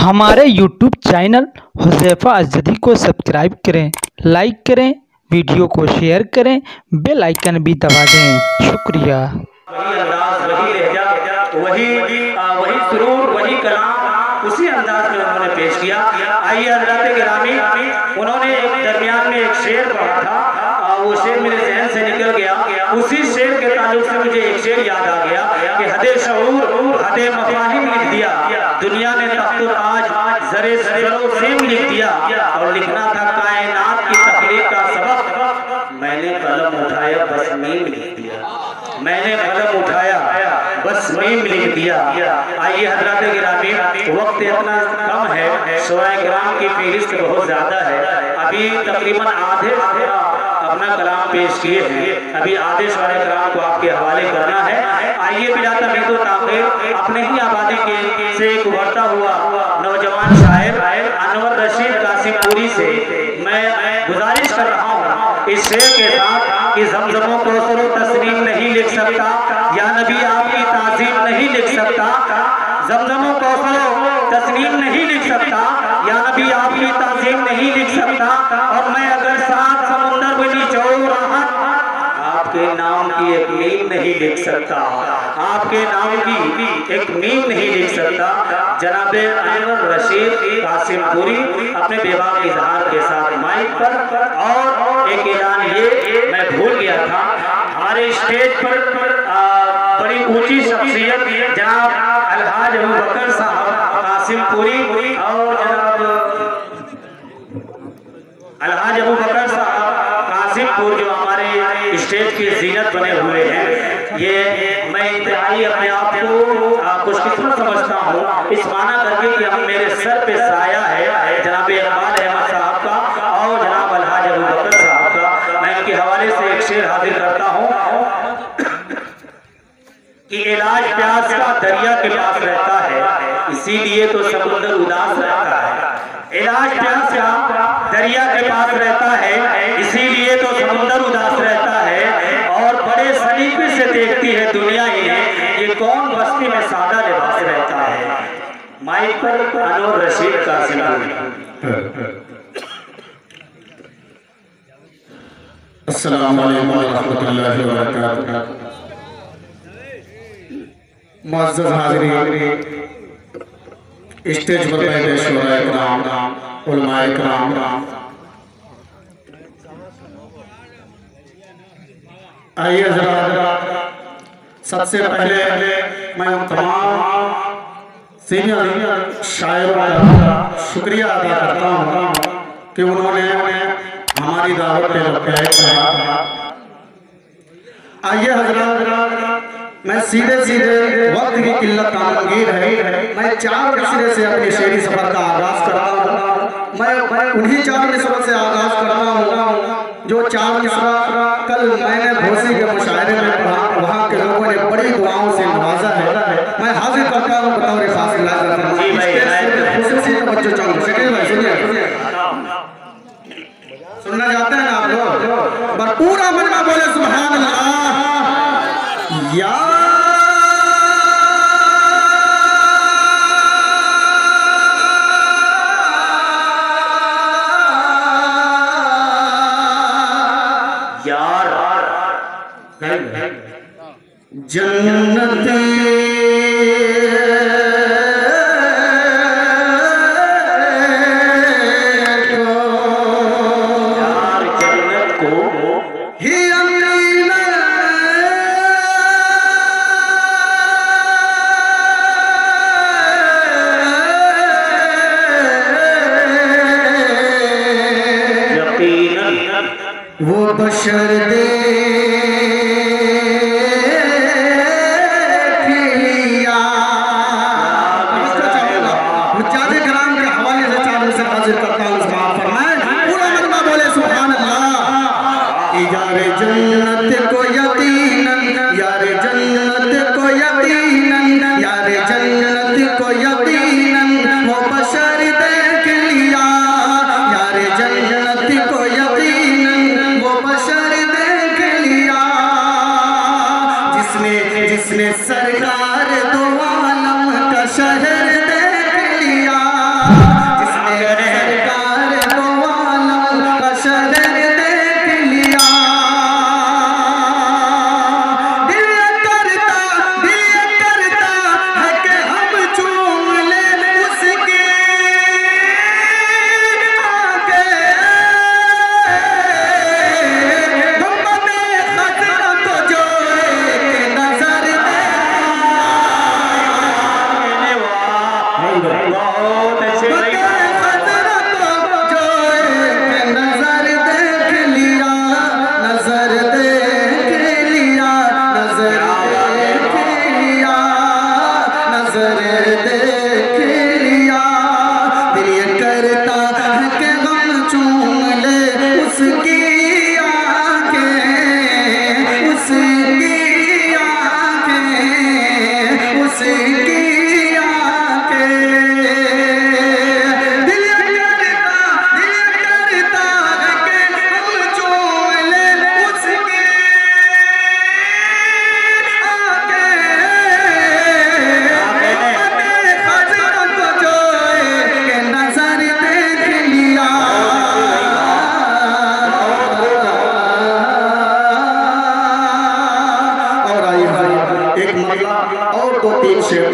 हमारे YouTube channel Huzaifa अज़दी को subscribe करें, लाइक करें, वीडियो को शेयर करें, बेल आइकन भी दबा दें। शुक्रिया। वही अंदाज, वही लहजा, वही सुरूर, वही कलाम उसी अंदाज में उन्होंने पेश किया। आइए हज़रात गिरामी, उन्होंने दरमियान में एक शेर पढ़ा था, वो शेर मेरे जहन से निकल गया। उसी शेर के ताल्लुक से मुझे एक शेर याद आ गया कि हदे शऊर हदे मफाहिम लिख दिया, दुनिया ने तख्तो ताज जरे सेम लिख दिया, और लिखना था कायनात की तखलीक का सबक। मैंने कलम उठाया बस मीम लिख दिया, मैंने कलम उठाया बस मीम लिख दिया। आइए हज़रात गिरामी, वक्त इतना कम है, शोराए किराम की फहरिस्त बहुत ज़्यादा है। अभी तकरीबन आधे अपना कलाम पेश किए हैं, अभी आधे शोराए किराम को आपके हवाले करना है। आइए बिला तमीज़ व ताख़ीर अपने ही आबादी के से एक उभरता हुआ नौजवान शायर अनवर रशीद कासिमपुरी से मैं गुजारिश कर रहा हूँ इस शेर के साथ कि ज़मज़मों को सरो तस्नीम नहीं लिख सकता, या नबी आपकी ताज़ीम नहीं लिख सकता। ज़मज़मों को सरो तस्नीम नहीं लिख सकता, या नबी आपकी ताज़ीम नहीं लिख सकता। और मैं अगर सात समुंदर में निचोड़ रहा, आपके नाम की एक मीम नहीं लिख सकता, आपके नाम की एक मीम नहीं लिख सकता। जनाब अनवर रशीद कासिमपुरी अपने बेबाक इजहार के साथ माइक पर। और एक ऐलान ये मैं भूल गया था, हमारे स्टेज पर बड़ी ऊंची शख्सियत जनाब अलहाज अबू बकर साहब कासिमपुरी और जनाब अलहाज अबू बकर साहब कासिमपुर जो हमारे स्टेज की जीनत बने हुए हैं, ये मैं इंतहाई अपने आप को खुशकिस्मत समझता हूँ, इस माना करके कि हम मेरे सर पे साया है जनाब इकबाल अहमद साहब का और जनाब अलहाज अबू बकर साहब का। मैं इनके हवाले से एक शेर हाजिर करता हूँ कि इलाज प्यास का दरिया के पास रहता है, इसीलिए तो समुद्र उदास रहता है। इलाज प्यास का दरिया के पास रहता है, इसीलिए तो समुद्र उदास रहता है। और बड़े सलीके से देखती है दुनिया इन्हें, ये कौन बस्ती में सादा लिबास रहता है। माइक पर अनवर रशीद कासिमपुरी। अस्सलामु अलैकुम व रहमतुल्लाहि व बरकातुहू। मुअज़्ज़ज़ हाज़िरीन, स्टेज पर बैठे शोराए किराम, उलमाए किराम, आइए जरा सबसे पहले मैं उन तमाम सीनियर शायरों का शुक्रिया अदा करता हूँ कि उन्होंने हमारी दावत पे लब्बैक कहा। आइए हज़रात, मैं सीधे वक्त की किल्लत नामंगीर है, मैं 4 मिसरे से अपने शेरी सफर का आगाज करता हूँ। मैं उन्हीं 4 मिसरों से आगाज करता हूँ जो 4 मिसरा कल मैंने भोसी के मुशायरे में पढ़ा, वहाँ के लोगों ने बड़ी दुआओं से नवाजा है। मैं हाजिर करता हूँ बतौर खास सुनना चाहते हैं आप लोग, पर पूरा मन में बोले सुभान अल्लाह। या जन्नत वो बशर दे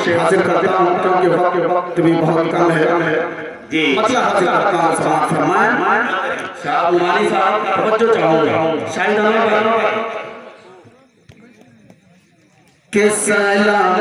शेर हाजिर करता हूँ क्योंकि वक्त भी बहुत कम है जी। मतलब हाजिर करता हूँ, समाअत फरमाएं। शाह उमानी साहब का तवज्जो चाहूंगा शायद के सलाम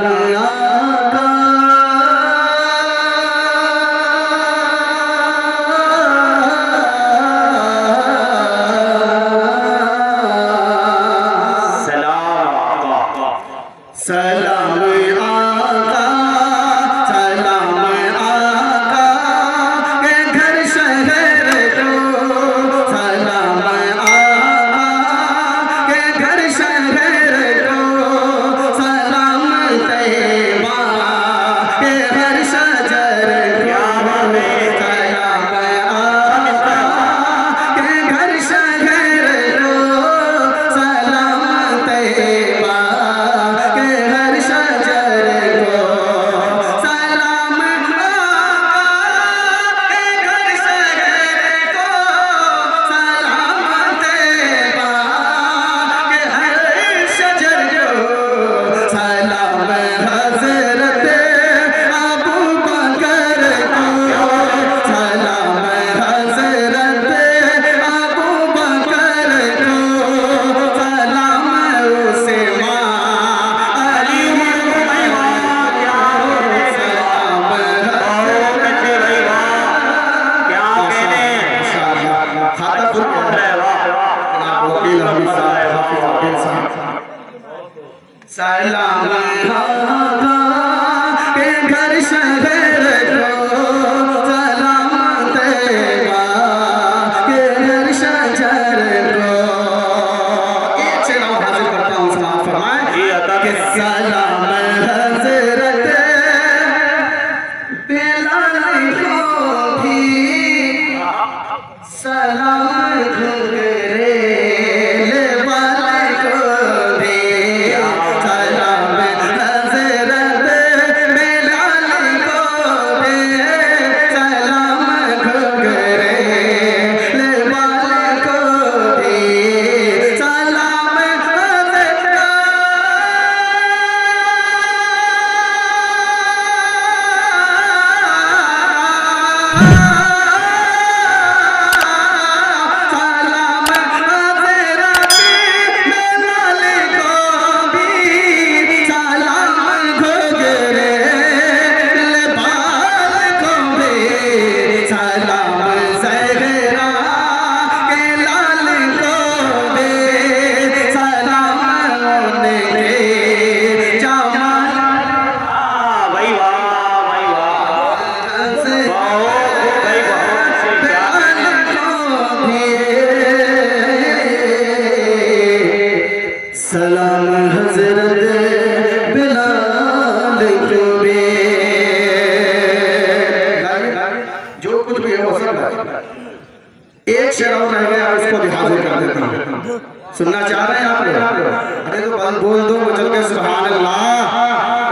सुनना चाह रहे हैं आप लोग? अरे तो बस बोल दो चल के सुभान अल्लाह,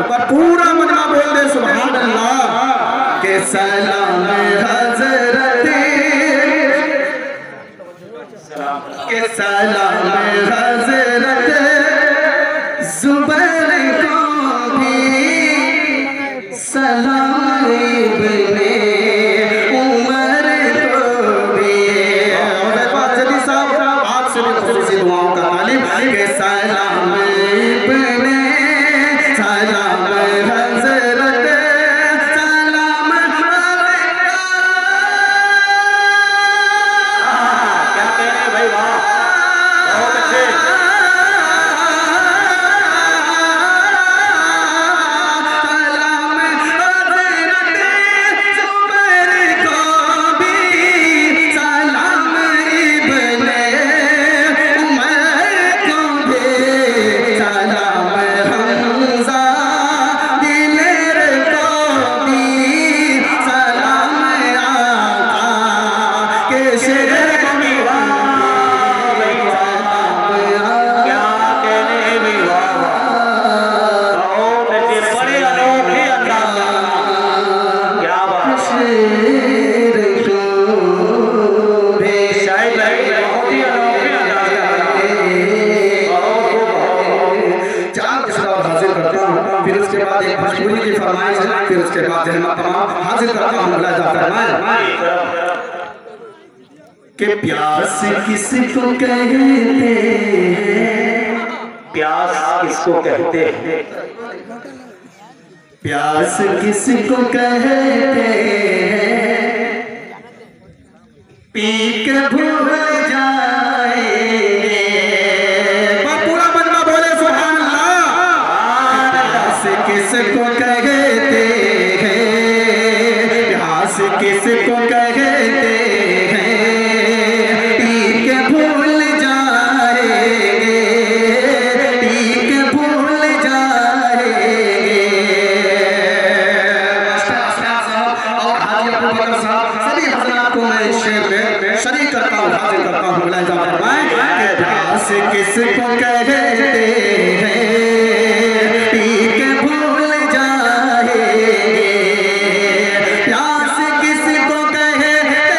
ऊपर पूरा मजमा बोल दे सुभान अल्लाह के सलाम हजरत के सलाम हजरत जुबैर को भी सलाम इब्ने दुआओं का तालिब के सलाम इब्ने सलाम हजरत सलाम क्या कह रहे हैं भाई, वाह बहुत अच्छे। उसके बाद जहमत तमाम हाजिर करता हूँ मुलाजा फरमाए कि प्यास किसको कहते हैं, प्यास किसको कहते हैं, प्यास किसको कहते हैं, पी के भूल जाएंगे। पूरा बंदा बोले सुभान अल्लाह। प्यास किसको कहते हैं, प्यास किसको कहते हैं, पी के भूल जाएंगे, पी के भूल जाएंगे। और हाजी अबू बकर साहब सभी हज़रात को मैं शेर में शरीक करता हूँ, हाजिर करता हूँ। मुलाहिज़ा फरमाएं कि प्यास किसको कहते हैं, पी के भूल जाएंगे, प्यास किसको कहते हैं,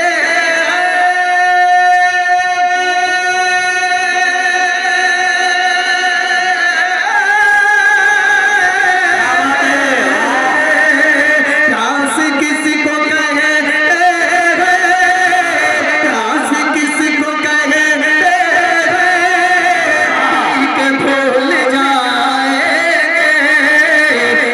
प्यास किसको कहते हैं, प्यास किसको कहते हैं, पी के भूल जाएंगे,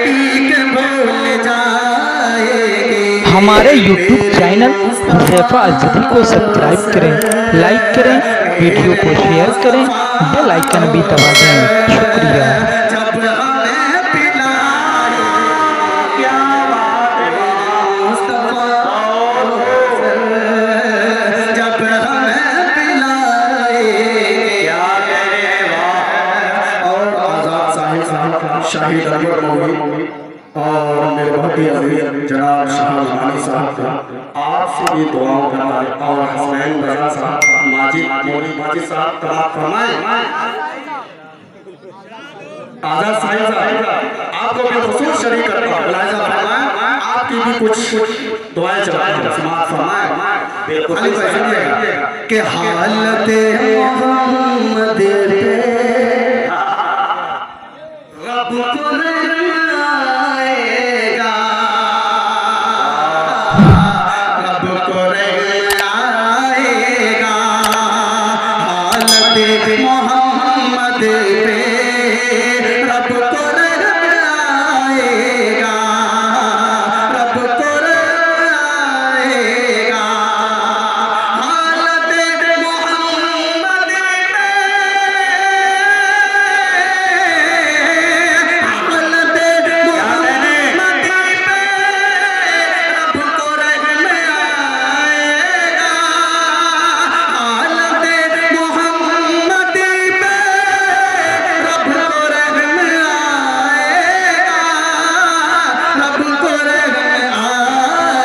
पी के भूल जाएंगे। हमारे YouTube चैनल हुज़ैफा अज़दी को सब्सक्राइब करें, लाइक करें, वीडियो को शेयर करें, बेल आइकन भी दबा दें। शुक्रिया। जब हमें पिलाए क्या बात है मुस्तफा, जब हमें पिलाए क्या कहने वाह। और आजाद साहिब शाहिद अकबर मौलवी और मेरे बहुत ही अजीज जनाब शाह रमानी साहब आपसे भी दुआओं फरमाए, और हसनैन बजा साहब माजिद मौलवी माजिद साहब तमाम फरमाए। आजाद साहिब आपको भी खुसूस शरीक करता हूं, मुलाहिज़ा फरमाएं, आपकी भी कुछ दुआएं चलाएं, समाअत फरमाएं। बिल्कुल सुनिएगा कि हालत मोहम्मद पे रब को आएगा, रब को आएगा। हालत मोहम्मद पे रब को आएगा, रब को आएगा। हालत मोहम्मद पे, हालत मोहम्मद पे रब को आएगा। हालत मोहम्मद पे रब को आएगा, रब को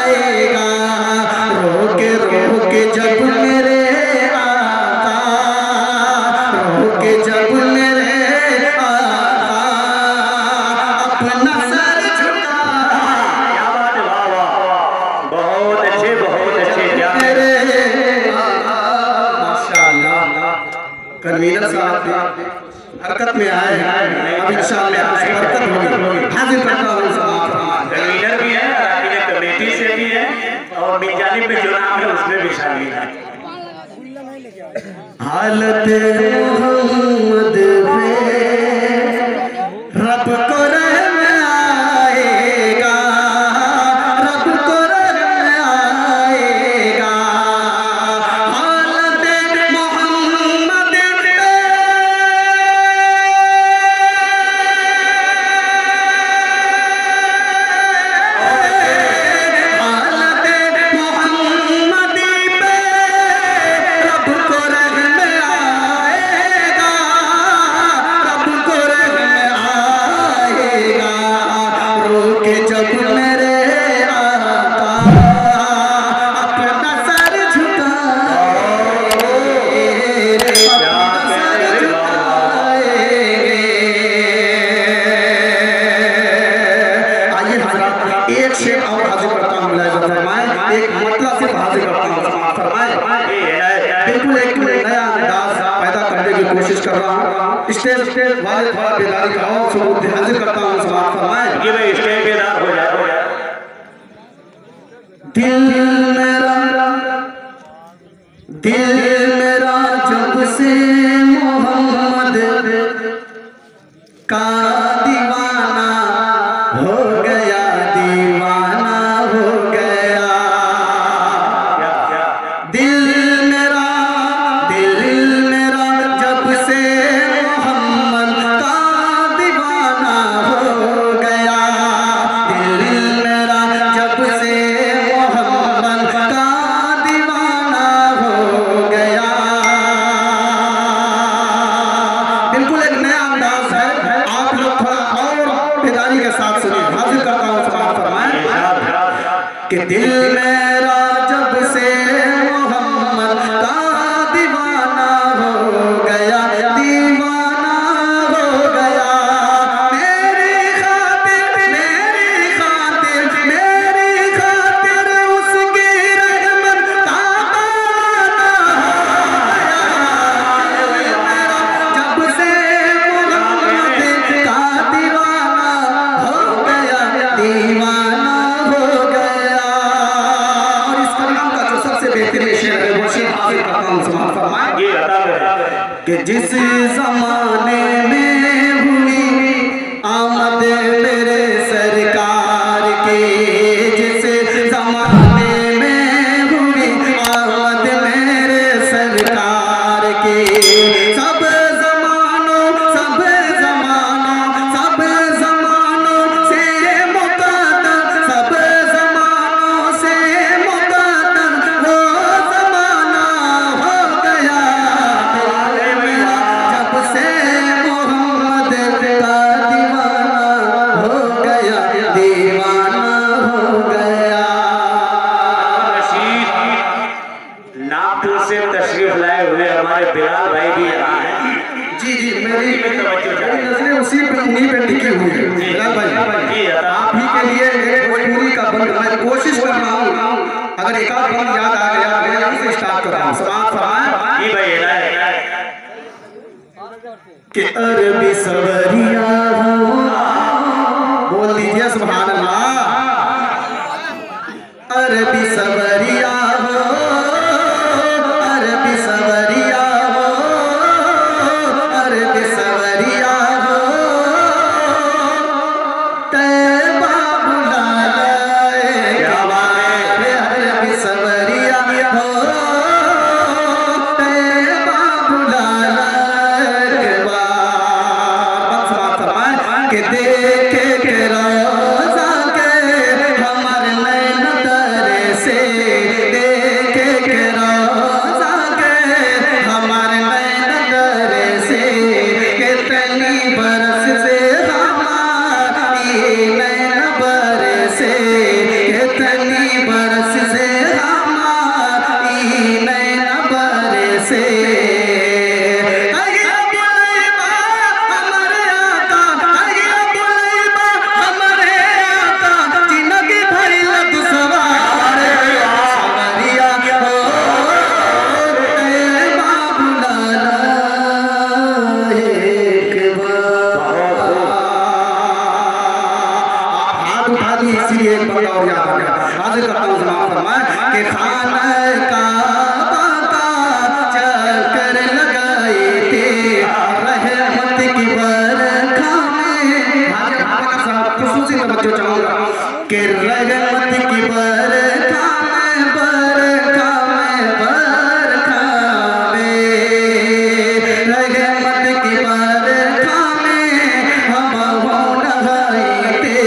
आएगा। रोके रोके जब मेरे आका, रोके जब मेरे आका अपना सर झुका, क्या बात है, वाह वाह, बहुत अच्छे क्या मेरे माशाअल्लाह। कन्वीनर साहब हरकत में आए हैं, अब इंशाअल्लाह बरकत होगी। हाजिर करता हूँ समाअत फरमाएं। कन्वीनर भी है, कमेटी से भी है, और मिर्जानी पे जो नाम है उसमें भी शामिल है। हालत मोहम्मद पे रब को रहम आएगा, रब को रहम आएगा। हालत मोहम्मद पे हालत मोहम्मद पे रब को रहम आएगा, रब को रहम आएगा। रोके जब मेरे आका अपना सर झुकाएंगे, अपना सर झुकाएंगे। आइए हज़रात एक शेर और हाजिर करता हूँ, मुलाहिज़ा फरमाएं, एक मतलब से हाजिर करता हूँ, समाअत फरमाएं। बिल्कुल एक नया अंदाज पैदा करने की कोशिश कर रहा हूँ। स्टेज वाले थोड़ा बेदारी का और सबूत हाजिर करता हूँ, समाअत फरमाएं। ये भाई स्टेज बेदार हो जाए। दिल मेरा जब से मोहम्मद का दीवाना हो गया, दीवाना हो गया। दिल मेरा जब से मोहम्मद का दीवाना हो गया, दिल मेरा जब से मोहम्मद का दीवाना हो गया। बिल्कुल एक नया अंदाज है, आप लोग थोड़ा और बेदारी के साथ सुनिए। हाजिर करता हूँ समाज फरमाएं कि दिल मेरा जब से मोहम्मद का दीवाना हो गया, दीवाना हो गया। मेरी खातिर उसकी रहमत का ताना हो गया। जब से मोहम्मद का दीवाना हो गया, दीवाना हो गया। और इस कलाम का जो सबसे बेहतरीन शेर है वो शेर हाजिर करता हूं, समाज फरमाएं कि जिस जमाने में हुई आमद मेरे सरकार की, जिस जमाने में हुई आमद मेरे सरकार की, सब जमानों से मुक़द्दर, सब जमानों से मुक़द्दर वो ज़माना हो गया। जब से मोहम्मद का दीवाना हो गया, दीवाना हो गया। नागपुर से तशरीफ लाए हुए हमारे बिलाल भाई भी यहाँ हैं। जी मेरी नजरें उसी पे उन्हीं पे टिकी हुई है। बिलाल भाई आप ही के लिए एक भोजपुरी का बंद मैं कोशिश कर रहा हूँ, अगर एक आध बंद याद आ गया मैं यहीं से स्टार्ट कर रहा हूँ। समाज फरमाएं कि अरबी सवरिया हो, बोल दीजिए सुभान अल्लाह। अरबी सवरिया हो, अरबी सवरिया हो, अरबी सवरिया हो, तैबा बुला लाएगा हमारे। अरबी सवरिया हो, तैबा बुला लाएगा। कि देखे के रोज़ा के हमारे नैन तरे से, देखे के रोज़ा के हमारे नैन तरे से, कितनी बरस से हमारी नैन बरसे, कितनी बरस से हमारी नैन बरसे। इसीलिए एक बंदा और याद आ गया। हाजिर करता हूँ समाज फरमाएं कि खाना काबा का चक्कर लगाए थे, रहमत की बरखा में। हाजिर साहब खुसूसी तवज्जो चाहूंगा कि रहमत की बरखा में, बरखा में, बरखा में, रहमत की बरखा में हम हो नहाए थे।